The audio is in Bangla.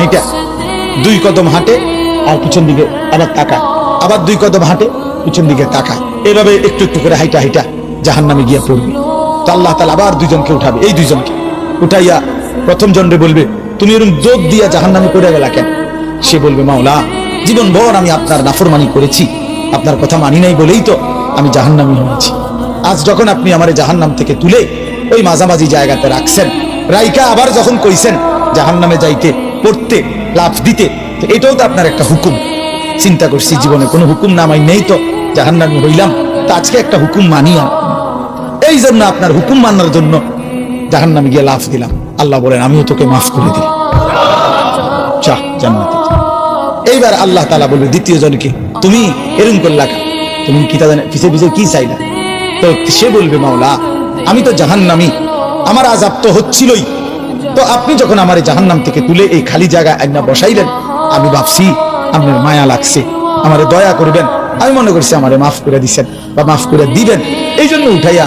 হাঁটা, 2 কদম হাঁটে আর পিছন দিকে আবার তাকায়, আবার 2 কদম হাঁটে পিছন দিকে তাকায়, এভাবে একটু একটু করে হাইটা হাইটা জাহান্নামে গিয়ে পড়বে। তো আল্লাহ তাআলা আবার 2 জনকে উঠাবে, এই 2 জনকে উঠাইয়া প্রথম জনরে বলবে, তুমি এরকম জোর দিয়া জাহান্নামে পড়ে গেলা কেন? সে বলবে, মাওলা, জীবন ভর আমি আপনার নাফরমানি করেছি, আপনার কথা মানি নাই বলেই তো আমি জাহান্নামী হয়েছি। আজ যখন আপনি আমারে জাহান্নাম থেকে তুলে ওই মাঝামাঝি জায়গাতে রাখছেন, রাইকা আবার যখন কইছেন জাহান্নামে যাইতে, পড়তে, লাফ দিতে, তো এটাও তো আপনার একটা হুকুম। চিন্তা করছি জীবনে কোনো হুকুম নামাই নেই, তো জাহান্নামী হইলাম, তো আজকে একটা হুকুম মানিয়া, এই জন্য আপনার হুকুম মানার জন্য জাহান্নামে গিয়ে লাফ দিলাম। আল্লাহ বলেন, আমিও তোকে মাফ করে দিই, যা জান্নাতে। এইবার আল্লাহ তাআলা বলবে দ্বিতীয় জনকে, তুমি এরকম করলা, তুমি কি তাদের পিছে পিছে কি চাইলা? তো সে বলবে, মাওলা, আমি তো জাহান্নামী, আমার আযাব তো হচ্ছিলই, তো আপনি যখন আমার জাহান্নাম থেকে তুলে এই খালি জায়গা একনা বসাইলেন, আমি ভাবছি আপনার মায়া লাগছে, আমারে দয়া করবেন, আমি মনে করছি আমারে মাফ করে দিচ্ছেন বা মাফ করে দিবেন, এই জন্য উঠাইয়া